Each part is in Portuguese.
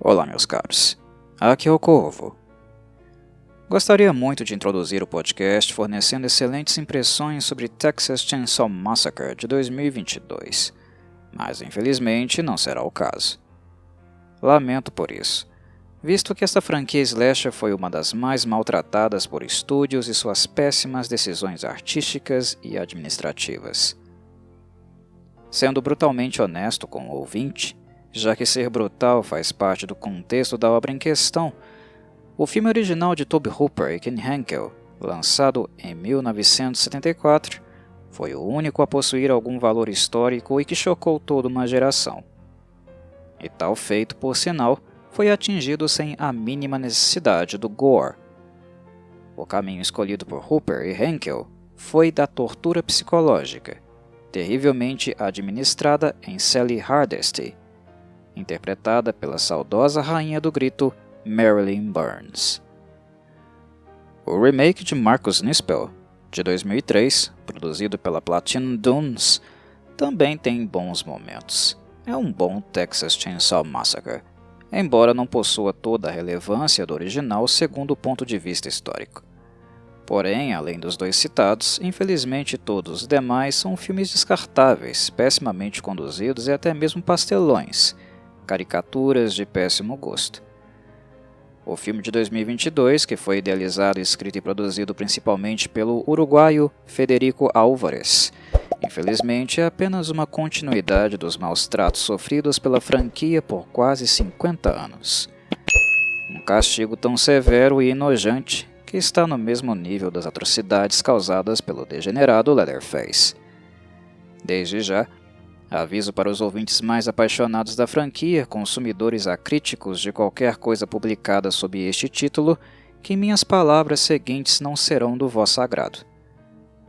Olá, meus caros. Aqui é o Corvo. Gostaria muito de introduzir o podcast fornecendo excelentes impressões sobre Texas Chainsaw Massacre de 2022, mas infelizmente não será o caso. Lamento por isso, visto que esta franquia slasher foi uma das mais maltratadas por estúdios e suas péssimas decisões artísticas e administrativas. Sendo brutalmente honesto com o ouvinte, já que ser brutal faz parte do contexto da obra em questão, o filme original de Tobe Hooper e Ken Henkel, lançado em 1974, foi o único a possuir algum valor histórico e que chocou toda uma geração. E tal feito, por sinal, foi atingido sem a mínima necessidade do gore. O caminho escolhido por Hooper e Henkel foi da tortura psicológica, terrivelmente administrada em Sally Hardesty, interpretada pela saudosa rainha do grito Marilyn Burns. O remake de Marcus Nispel, de 2003, produzido pela Platinum Dunes, também tem bons momentos. É um bom Texas Chainsaw Massacre, embora não possua toda a relevância do original segundo o ponto de vista histórico. Porém, além dos dois citados, infelizmente todos os demais são filmes descartáveis, pessimamente conduzidos e até mesmo pastelões, caricaturas de péssimo gosto. O filme de 2022, que foi idealizado, escrito e produzido principalmente pelo uruguaio Federico Álvares, infelizmente é apenas uma continuidade dos maus tratos sofridos pela franquia por quase 50 anos. Um castigo tão severo e enojante que está no mesmo nível das atrocidades causadas pelo degenerado Leatherface. Desde já, aviso para os ouvintes mais apaixonados da franquia, consumidores acríticos de qualquer coisa publicada sob este título, que minhas palavras seguintes não serão do vosso agrado.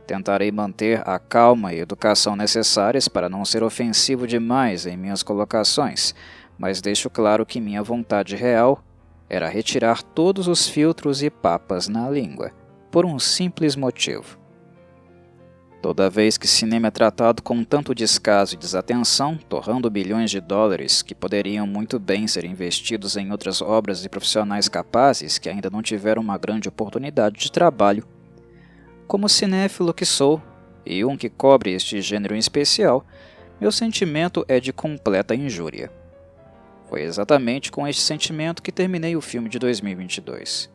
Tentarei manter a calma e educação necessárias para não ser ofensivo demais em minhas colocações, mas deixo claro que minha vontade real era retirar todos os filtros e papas na língua, por um simples motivo. Toda vez que cinema é tratado com tanto descaso e desatenção, torrando bilhões de dólares que poderiam muito bem ser investidos em outras obras e profissionais capazes que ainda não tiveram uma grande oportunidade de trabalho, como cinéfilo que sou, e um que cobre este gênero em especial, meu sentimento é de completa injúria. Foi exatamente com este sentimento que terminei o filme de 2022.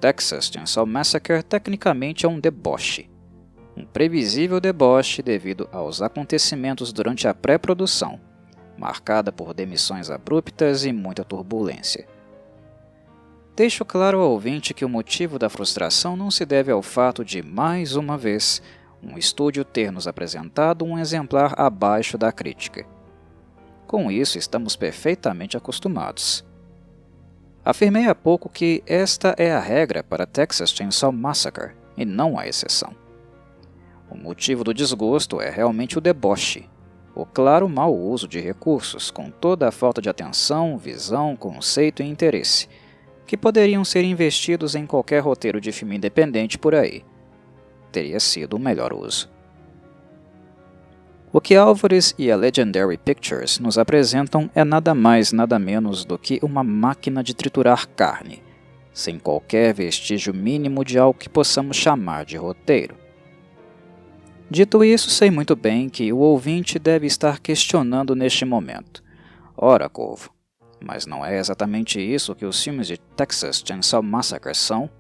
Texas Chainsaw Massacre tecnicamente é um deboche. Um previsível deboche devido aos acontecimentos durante a pré-produção, marcada por demissões abruptas e muita turbulência. Deixo claro ao ouvinte que o motivo da frustração não se deve ao fato de, mais uma vez, um estúdio ter nos apresentado um exemplar abaixo da crítica. Com isso, estamos perfeitamente acostumados. Afirmei há pouco que esta é a regra para Texas Chainsaw Massacre, e não a exceção. O motivo do desgosto é realmente o deboche, o claro mau uso de recursos, com toda a falta de atenção, visão, conceito e interesse, que poderiam ser investidos em qualquer roteiro de filme independente por aí. Teria sido o melhor uso. O que Álvares e a Legendary Pictures nos apresentam é nada mais nada menos do que uma máquina de triturar carne, sem qualquer vestígio mínimo de algo que possamos chamar de roteiro. Dito isso, sei muito bem que o ouvinte deve estar questionando neste momento. Ora, Corvo, mas não é exatamente isso que os filmes de Texas Chainsaw Massacre são?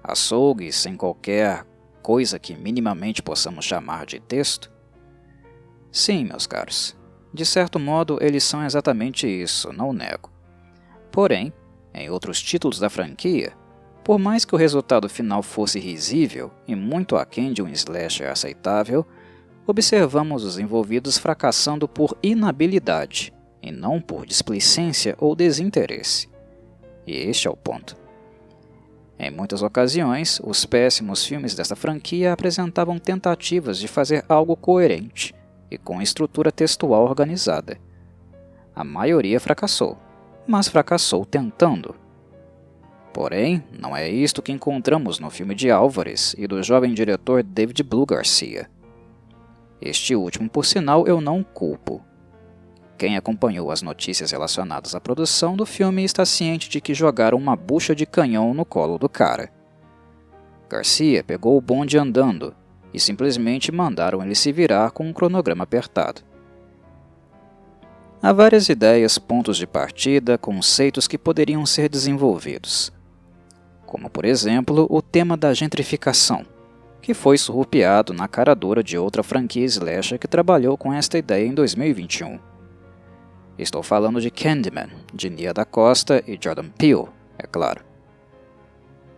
Açougues sem qualquer coisa que minimamente possamos chamar de texto? Sim, meus caros. De certo modo, eles são exatamente isso, não nego. Porém, em outros títulos da franquia, por mais que o resultado final fosse risível e muito aquém de um slasher aceitável, observamos os envolvidos fracassando por inabilidade, e não por displicência ou desinteresse. E este é o ponto. Em muitas ocasiões, os péssimos filmes desta franquia apresentavam tentativas de fazer algo coerente e com estrutura textual organizada. A maioria fracassou, mas fracassou tentando. Porém, não é isto que encontramos no filme de Álvares e do jovem diretor David Blue Garcia. Este último, por sinal, eu não culpo. Quem acompanhou as notícias relacionadas à produção do filme está ciente de que jogaram uma bucha de canhão no colo do cara. Garcia pegou o bonde andando e simplesmente mandaram ele se virar com um cronograma apertado. Há várias ideias, pontos de partida, conceitos que poderiam ser desenvolvidos, como por exemplo o tema da gentrificação, que foi surrupiado na cara dura de outra franquia slasher que trabalhou com esta ideia em 2021. Estou falando de Candyman, de Nia da Costa e Jordan Peele, é claro.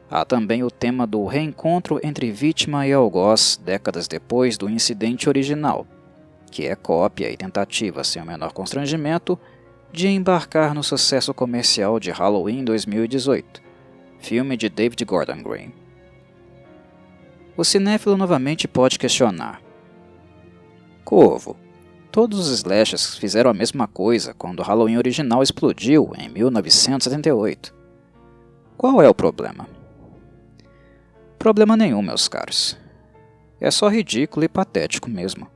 Há também o tema do reencontro entre vítima e algoz décadas depois do incidente original, que é cópia e tentativa, sem o menor constrangimento, de embarcar no sucesso comercial de Halloween 2018, filme de David Gordon Green. O cinéfilo novamente pode questionar: Corvo, todos os slashers fizeram a mesma coisa quando o Halloween original explodiu em 1978. Qual é o problema? Problema nenhum, meus caros. É só ridículo e patético mesmo.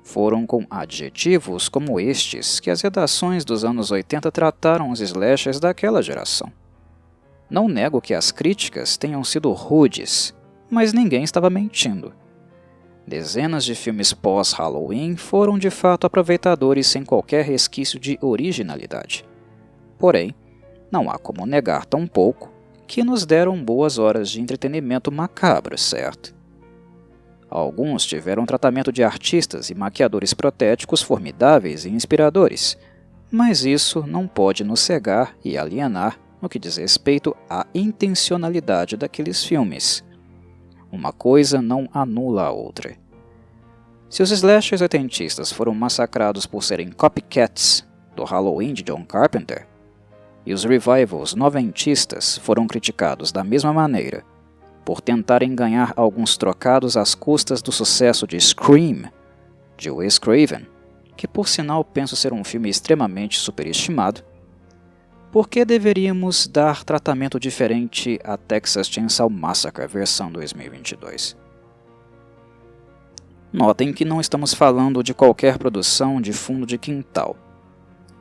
Foram com adjetivos como estes que as redações dos anos 80 trataram os slashers daquela geração. Não nego que as críticas tenham sido rudes, mas ninguém estava mentindo. Dezenas de filmes pós-Halloween foram de fato aproveitadores sem qualquer resquício de originalidade. Porém, não há como negar tampouco que nos deram boas horas de entretenimento macabro, certo? Alguns tiveram tratamento de artistas e maquiadores protéticos formidáveis e inspiradores, mas isso não pode nos cegar e alienar no que diz respeito à intencionalidade daqueles filmes. Uma coisa não anula a outra. Se os slashers oitentistas foram massacrados por serem copycats do Halloween de John Carpenter, e os revivals noventistas foram criticados da mesma maneira, por tentarem ganhar alguns trocados às custas do sucesso de Scream, de Wes Craven, que por sinal penso ser um filme extremamente superestimado, por que deveríamos dar tratamento diferente a Texas Chainsaw Massacre versão 2022? Notem que não estamos falando de qualquer produção de fundo de quintal.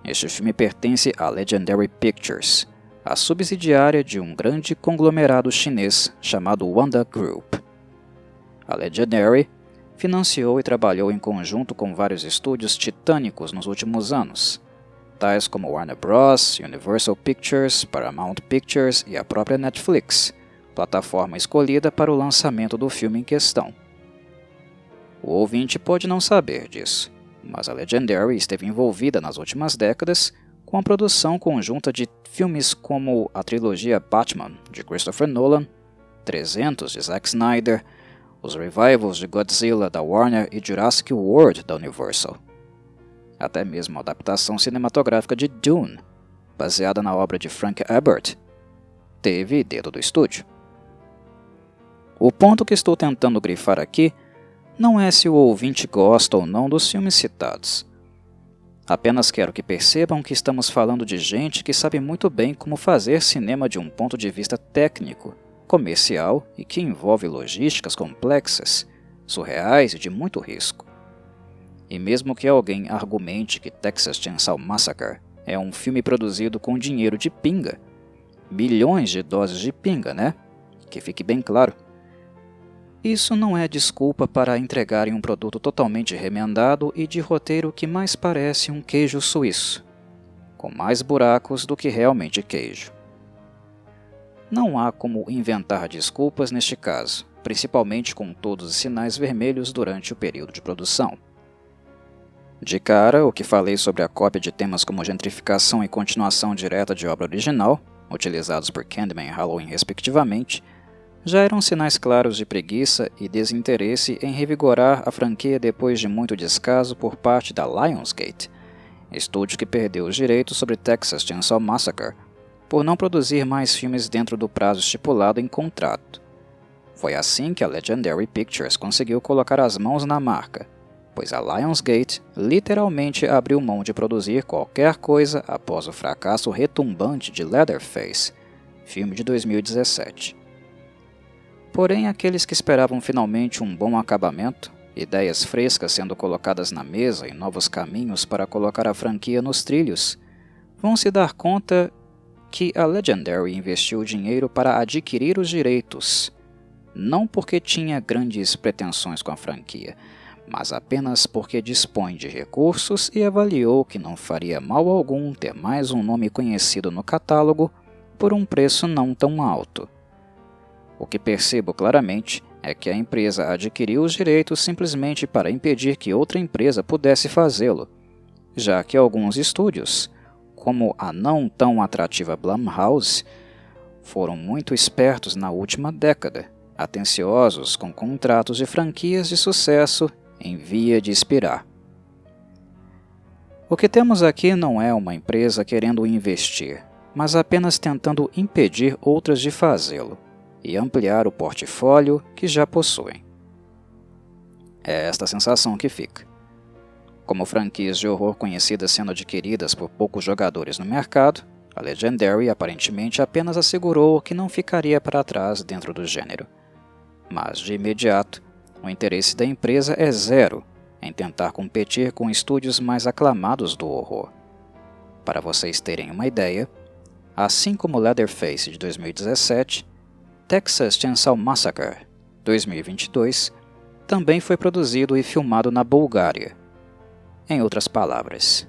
Este filme pertence à Legendary Pictures, a subsidiária de um grande conglomerado chinês chamado Wanda Group. A Legendary financiou e trabalhou em conjunto com vários estúdios titânicos nos últimos anos, tais como Warner Bros., Universal Pictures, Paramount Pictures e a própria Netflix, plataforma escolhida para o lançamento do filme em questão. O ouvinte pode não saber disso, mas a Legendary esteve envolvida nas últimas décadas com a produção conjunta de filmes como a trilogia Batman, de Christopher Nolan, 300, de Zack Snyder, os revivals de Godzilla, da Warner e Jurassic World, da Universal. Até mesmo a adaptação cinematográfica de Dune, baseada na obra de Frank Herbert, teve dedo do estúdio. O ponto que estou tentando grifar aqui não é se o ouvinte gosta ou não dos filmes citados. Apenas quero que percebam que estamos falando de gente que sabe muito bem como fazer cinema de um ponto de vista técnico, comercial e que envolve logísticas complexas, surreais e de muito risco. E mesmo que alguém argumente que Texas Chainsaw Massacre é um filme produzido com dinheiro de pinga, milhões de doses de pinga, né? Que fique bem claro. Isso não é desculpa para entregarem um produto totalmente remendado e de roteiro que mais parece um queijo suíço, com mais buracos do que realmente queijo. Não há como inventar desculpas neste caso, principalmente com todos os sinais vermelhos durante o período de produção. De cara, o que falei sobre a cópia de temas como gentrificação e continuação direta de obra original, utilizados por Candyman e Halloween respectivamente, já eram sinais claros de preguiça e desinteresse em revigorar a franquia depois de muito descaso por parte da Lionsgate, estúdio que perdeu os direitos sobre Texas Chainsaw Massacre por não produzir mais filmes dentro do prazo estipulado em contrato. Foi assim que a Legendary Pictures conseguiu colocar as mãos na marca, pois a Lionsgate literalmente abriu mão de produzir qualquer coisa após o fracasso retumbante de Leatherface, filme de 2017. Porém, aqueles que esperavam finalmente um bom acabamento ideias frescas sendo colocadas na mesa e novos caminhos para colocar a franquia nos trilhos, vão se dar conta que a Legendary investiu dinheiro para adquirir os direitos, não porque tinha grandes pretensões com a franquia, mas apenas porque dispõe de recursos e avaliou que não faria mal algum ter mais um nome conhecido no catálogo por um preço não tão alto. O que percebo claramente é que a empresa adquiriu os direitos simplesmente para impedir que outra empresa pudesse fazê-lo, já que alguns estúdios, como a não tão atrativa Blumhouse, foram muito espertos na última década, atenciosos com contratos de franquias de sucesso em via de expirar. O que temos aqui não é uma empresa querendo investir, mas apenas tentando impedir outras de fazê-lo e ampliar o portfólio que já possuem. É esta sensação que fica. Como franquias de horror conhecidas sendo adquiridas por poucos jogadores no mercado, a Legendary aparentemente apenas assegurou que não ficaria para trás dentro do gênero. Mas, de imediato, o interesse da empresa é zero em tentar competir com estúdios mais aclamados do horror. Para vocês terem uma ideia, assim como Leatherface de 2017, Texas Chainsaw Massacre 2022 também foi produzido e filmado na Bulgária. Em outras palavras,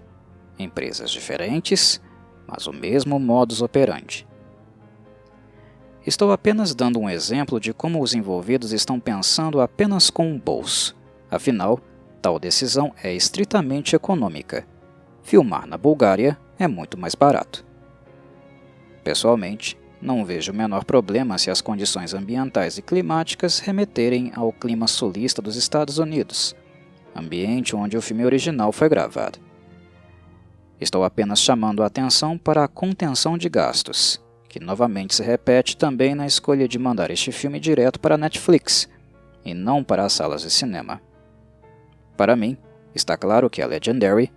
empresas diferentes, mas o mesmo modus operandi. Estou apenas dando um exemplo de como os envolvidos estão pensando apenas com o bolso. Afinal, tal decisão é estritamente econômica. Filmar na Bulgária é muito mais barato. Pessoalmente, não vejo o menor problema se as condições ambientais e climáticas remeterem ao clima sulista dos Estados Unidos, ambiente onde o filme original foi gravado. Estou apenas chamando a atenção para a contenção de gastos, que novamente se repete também na escolha de mandar este filme direto para a Netflix, e não para as salas de cinema. Para mim, está claro que a Legendary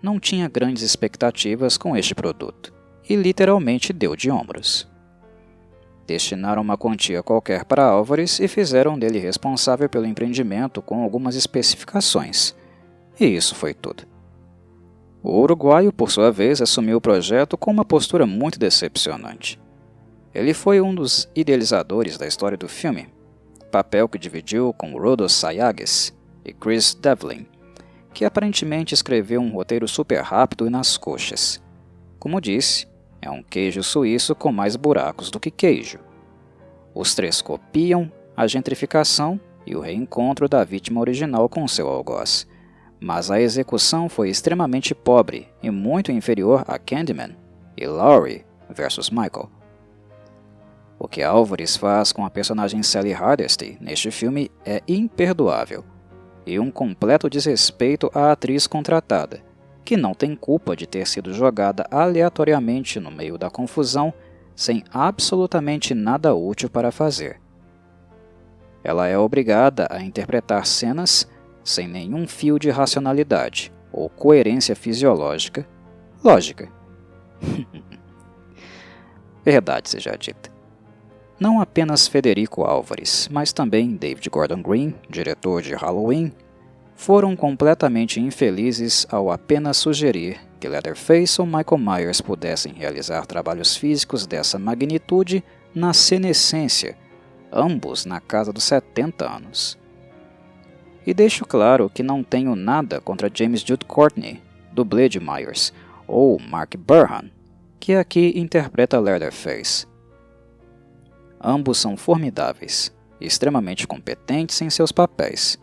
não tinha grandes expectativas com este produto, e literalmente deu de ombros. Destinaram uma quantia qualquer para Álvares e fizeram dele responsável pelo empreendimento com algumas especificações. E isso foi tudo. O uruguaio, por sua vez, assumiu o projeto com uma postura muito decepcionante. Ele foi um dos idealizadores da história do filme, papel que dividiu com Rodos Sayagues e Chris Devlin, que aparentemente escreveu um roteiro super rápido e nas coxas. Como disse, é um queijo suíço com mais buracos do que queijo. Os três copiam a gentrificação e o reencontro da vítima original com seu algoz, mas a execução foi extremamente pobre e muito inferior a Candyman e Laurie vs. Michael. O que Álvares faz com a personagem Sally Hardesty neste filme é imperdoável, e um completo desrespeito à atriz contratada, que não tem culpa de ter sido jogada aleatoriamente no meio da confusão, sem absolutamente nada útil para fazer. Ela é obrigada a interpretar cenas sem nenhum fio de racionalidade ou coerência fisiológica, lógica. Verdade seja dita. Não apenas Federico Álvares, mas também David Gordon Green, diretor de Halloween, foram completamente infelizes ao apenas sugerir que Leatherface ou Michael Myers pudessem realizar trabalhos físicos dessa magnitude na senescência, ambos na casa dos 70 anos. E deixo claro que não tenho nada contra James Jude Courtney, dublê de Myers, ou Mark Burhan, que aqui interpreta Leatherface. Ambos são formidáveis e extremamente competentes em seus papéis.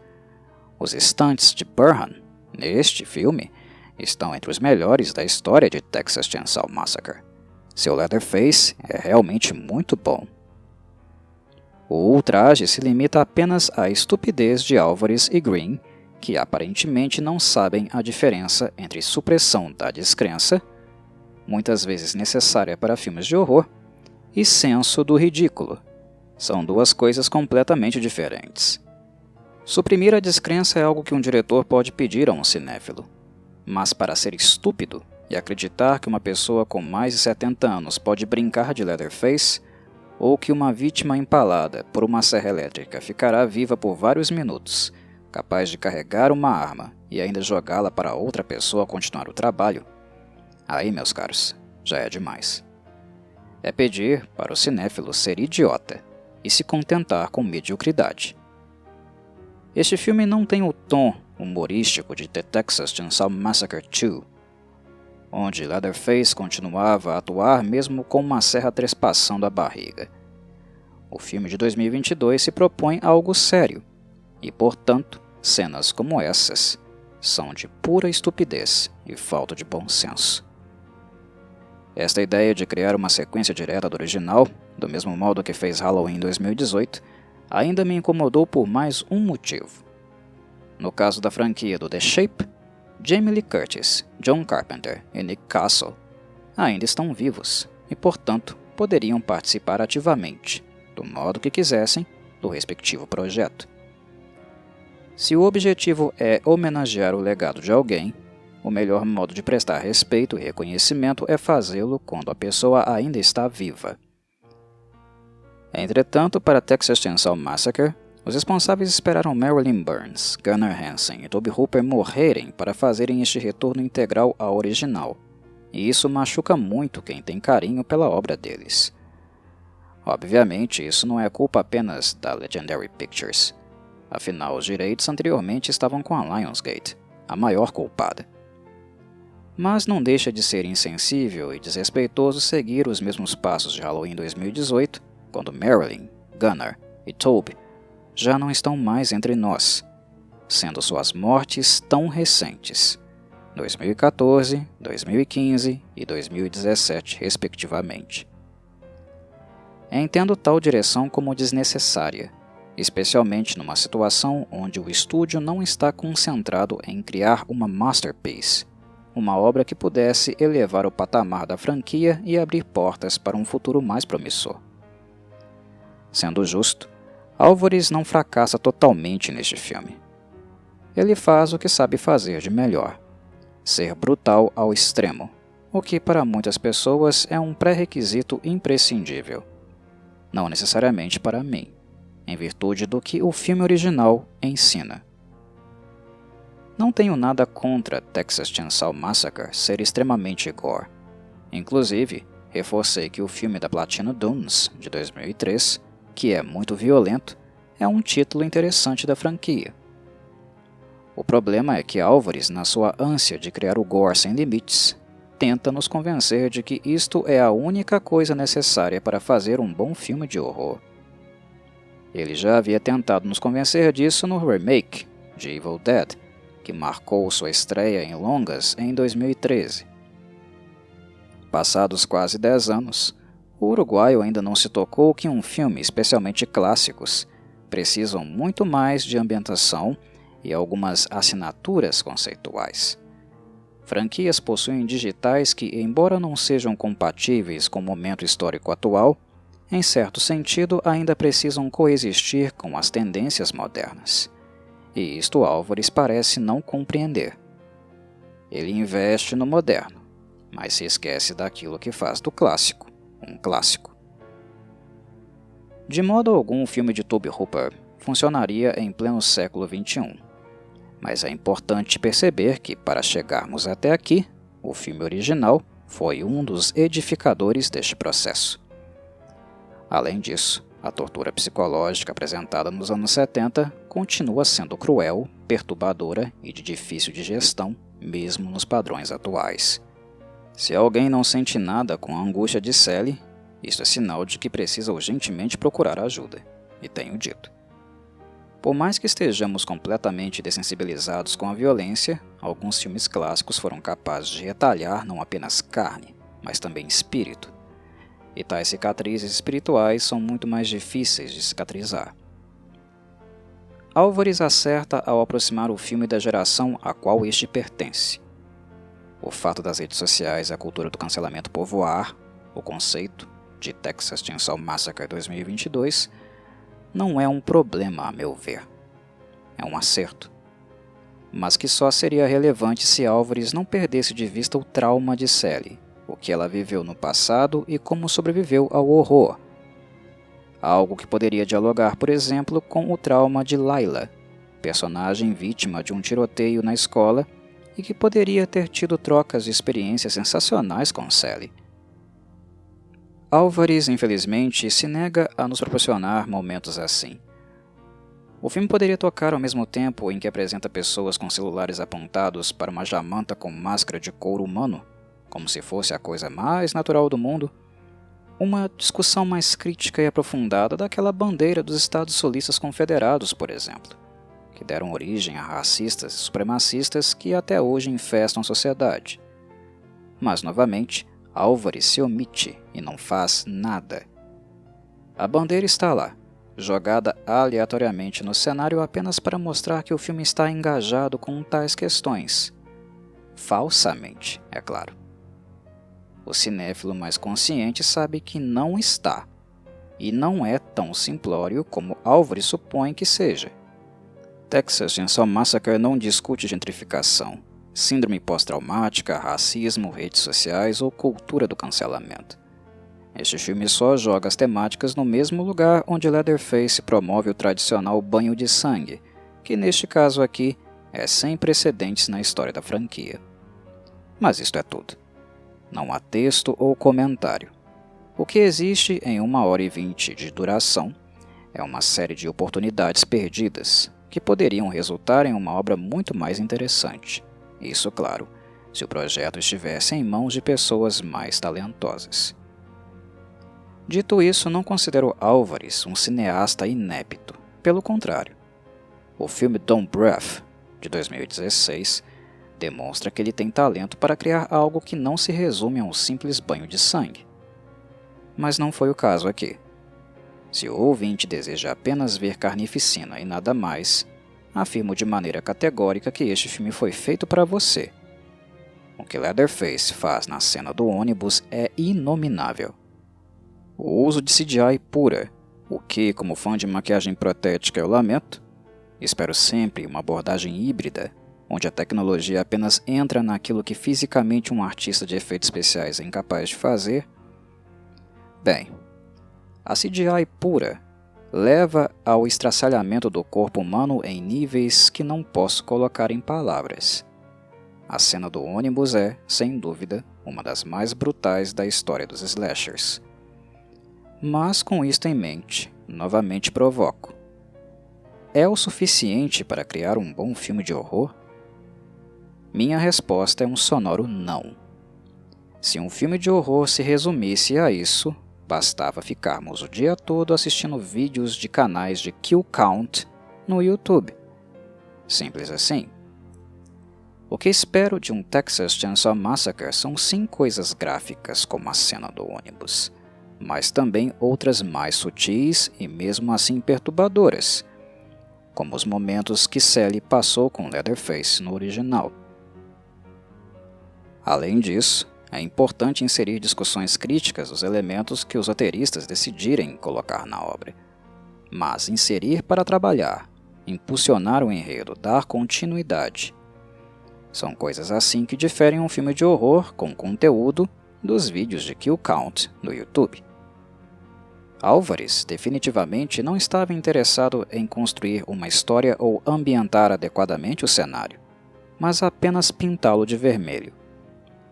Os stunts de Burhan, neste filme, estão entre os melhores da história de Texas Chainsaw Massacre. Seu Leatherface é realmente muito bom. O ultraje se limita apenas à estupidez de Álvares e Green, que aparentemente não sabem a diferença entre supressão da descrença, muitas vezes necessária para filmes de horror, e senso do ridículo. São duas coisas completamente diferentes. Suprimir a descrença é algo que um diretor pode pedir a um cinéfilo. Mas para ser estúpido e acreditar que uma pessoa com mais de 70 anos pode brincar de Leatherface, ou que uma vítima empalada por uma serra elétrica ficará viva por vários minutos, capaz de carregar uma arma e ainda jogá-la para outra pessoa continuar o trabalho, aí, meus caros, já é demais. É pedir para o cinéfilo ser idiota e se contentar com mediocridade. Este filme não tem o tom humorístico de The Texas Chainsaw Massacre 2, onde Leatherface continuava a atuar mesmo com uma serra trespassando a barriga. O filme de 2022 se propõe a algo sério, e, portanto, cenas como essas são de pura estupidez e falta de bom senso. Esta ideia de criar uma sequência direta do original, do mesmo modo que fez Halloween em 2018, ainda me incomodou por mais um motivo. No caso da franquia do The Shape, Jamie Lee Curtis, John Carpenter e Nick Castle ainda estão vivos e, portanto, poderiam participar ativamente, do modo que quisessem, do respectivo projeto. Se o objetivo é homenagear o legado de alguém, o melhor modo de prestar respeito e reconhecimento é fazê-lo quando a pessoa ainda está viva. Entretanto, para Texas Chainsaw Massacre, os responsáveis esperaram Marilyn Burns, Gunnar Hansen e Tobe Hooper morrerem para fazerem este retorno integral ao original, e isso machuca muito quem tem carinho pela obra deles. Obviamente, isso não é culpa apenas da Legendary Pictures, afinal os direitos anteriormente estavam com a Lionsgate, a maior culpada. Mas não deixa de ser insensível e desrespeitoso seguir os mesmos passos de Halloween 2018, quando Marilyn, Gunnar e Tobe já não estão mais entre nós, sendo suas mortes tão recentes, 2014, 2015 e 2017, respectivamente. Entendo tal direção como desnecessária, especialmente numa situação onde o estúdio não está concentrado em criar uma masterpiece, uma obra que pudesse elevar o patamar da franquia e abrir portas para um futuro mais promissor. Sendo justo, Álvares não fracassa totalmente neste filme. Ele faz o que sabe fazer de melhor, ser brutal ao extremo, o que para muitas pessoas é um pré-requisito imprescindível. Não necessariamente para mim, em virtude do que o filme original ensina. Não tenho nada contra Texas Chainsaw Massacre ser extremamente gore. Inclusive, reforcei que o filme da Platinum Dunes, de 2003, que é muito violento, é um título interessante da franquia. O problema é que Álvares, na sua ânsia de criar o gore sem limites, tenta nos convencer de que isto é a única coisa necessária para fazer um bom filme de horror. Ele já havia tentado nos convencer disso no remake de Evil Dead, que marcou sua estreia em longas em 2013. Passados quase 10 anos, o uruguaio ainda não se tocou que um filme, especialmente clássicos, precisam muito mais de ambientação e algumas assinaturas conceituais. Franquias possuem digitais que, embora não sejam compatíveis com o momento histórico atual, em certo sentido ainda precisam coexistir com as tendências modernas. E isto Álvares parece não compreender. Ele investe no moderno, mas se esquece daquilo que faz do clássico um clássico. De modo algum, o filme de Tobe Hooper funcionaria em pleno século XXI, mas é importante perceber que, para chegarmos até aqui, o filme original foi um dos edificadores deste processo. Além disso, a tortura psicológica apresentada nos anos 70 continua sendo cruel, perturbadora e de difícil digestão, mesmo nos padrões atuais. Se alguém não sente nada com a angústia de Sally, isso é sinal de que precisa urgentemente procurar ajuda, e tenho dito. Por mais que estejamos completamente dessensibilizados com a violência, alguns filmes clássicos foram capazes de retalhar não apenas carne, mas também espírito. E tais cicatrizes espirituais são muito mais difíceis de cicatrizar. Álvares acerta ao aproximar o filme da geração a qual este pertence. O fato das redes sociais e a cultura do cancelamento povoar, o conceito de Texas Chainsaw Massacre 2022, não é um problema, a meu ver. É um acerto. Mas que só seria relevante se Álvares não perdesse de vista o trauma de Sally, o que ela viveu no passado e como sobreviveu ao horror. Algo que poderia dialogar, por exemplo, com o trauma de Layla, personagem vítima de um tiroteio na escola e que poderia ter tido trocas de experiências sensacionais com Sally. Álvares, infelizmente, se nega a nos proporcionar momentos assim. O filme poderia tocar ao mesmo tempo em que apresenta pessoas com celulares apontados para uma jamanta com máscara de couro humano, como se fosse a coisa mais natural do mundo, uma discussão mais crítica e aprofundada daquela bandeira dos Estados Solistas Confederados, por exemplo, que deram origem a racistas e supremacistas que até hoje infestam a sociedade. Mas, novamente, Álvares se omite e não faz nada. A bandeira está lá, jogada aleatoriamente no cenário apenas para mostrar que o filme está engajado com tais questões. Falsamente, é claro. O cinéfilo mais consciente sabe que não está, e não é tão simplório como Álvares supõe que seja. Texas Chainsaw Massacre não discute gentrificação, síndrome pós-traumática, racismo, redes sociais ou cultura do cancelamento. Este filme só joga as temáticas no mesmo lugar onde Leatherface promove o tradicional banho de sangue, que neste caso aqui é sem precedentes na história da franquia. Mas isto é tudo. Não há texto ou comentário. O que existe em 1h20 de duração é uma série de oportunidades perdidas, que poderiam resultar em uma obra muito mais interessante. Isso, claro, se o projeto estivesse em mãos de pessoas mais talentosas. Dito isso, não considero Álvares um cineasta inepto. Pelo contrário. O filme Don't Breath, de 2016, demonstra que ele tem talento para criar algo que não se resume a um simples banho de sangue. Mas não foi o caso aqui. Se o ouvinte deseja apenas ver carnificina e nada mais, afirmo de maneira categórica que este filme foi feito para você. O que Leatherface faz na cena do ônibus é inominável. O uso de CGI pura, o que, como fã de maquiagem protética, eu lamento. Espero sempre uma abordagem híbrida, onde a tecnologia apenas entra naquilo que fisicamente um artista de efeitos especiais é incapaz de fazer. Bem, a CGI pura leva ao estraçalhamento do corpo humano em níveis que não posso colocar em palavras. A cena do ônibus é, sem dúvida, uma das mais brutais da história dos slashers. Mas com isto em mente, novamente provoco. É o suficiente para criar um bom filme de horror? Minha resposta é um sonoro não. Se um filme de horror se resumisse a isso, bastava ficarmos o dia todo assistindo vídeos de canais de kill count no YouTube. Simples assim. O que espero de um Texas Chainsaw Massacre são sim coisas gráficas como a cena do ônibus, mas também outras mais sutis e mesmo assim perturbadoras, como os momentos que Sally passou com Leatherface no original. Além disso, é importante inserir discussões críticas dos elementos que os roteiristas decidirem colocar na obra. Mas inserir para trabalhar, impulsionar o enredo, dar continuidade. São coisas assim que diferem um filme de horror com conteúdo dos vídeos de kill count no YouTube. Álvares definitivamente não estava interessado em construir uma história ou ambientar adequadamente o cenário, mas apenas pintá-lo de vermelho.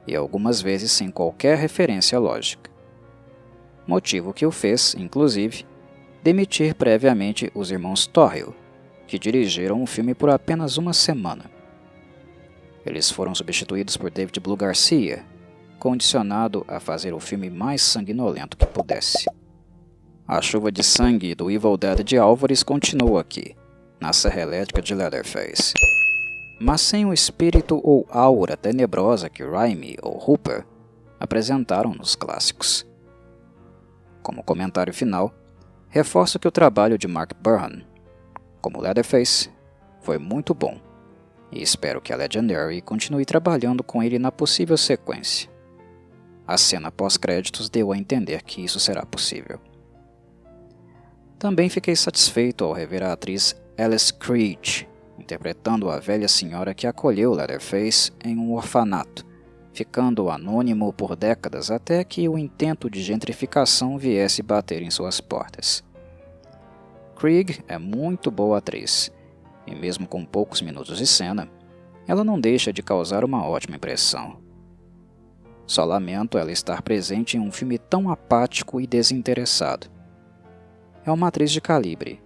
E algumas vezes sem qualquer referência lógica. Motivo que o fez, inclusive, demitir previamente os irmãos Torhill, que dirigiram o filme por apenas uma semana. Eles foram substituídos por David Blue Garcia, condicionado a fazer o filme mais sanguinolento que pudesse. A chuva de sangue do Evil Dead de Álvares continua aqui, na Serra Elétrica de Leatherface. Mas sem o espírito ou aura tenebrosa que Raimi ou Hooper apresentaram nos clássicos. Como comentário final, reforço que o trabalho de Mark Burhan, como Leatherface, foi muito bom, e espero que a Legendary continue trabalhando com ele na possível sequência. A cena pós-créditos deu a entender que isso será possível. Também fiquei satisfeito ao rever a atriz Alice Creed, interpretando a velha senhora que acolheu Leatherface em um orfanato, ficando anônimo por décadas até que o intento de gentrificação viesse bater em suas portas. Krieg é muito boa atriz, e mesmo com poucos minutos de cena, ela não deixa de causar uma ótima impressão. Só lamento ela estar presente em um filme tão apático e desinteressado. É uma atriz de calibre,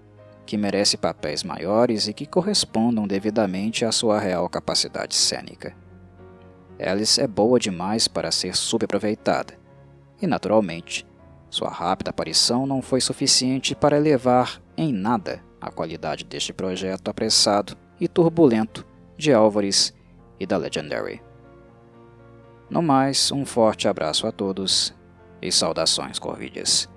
que merece papéis maiores e que correspondam devidamente à sua real capacidade cênica. Alice é boa demais para ser subaproveitada, e naturalmente, sua rápida aparição não foi suficiente para elevar em nada a qualidade deste projeto apressado e turbulento de Álvares e da Legendary. No mais, um forte abraço a todos e saudações corvídeas.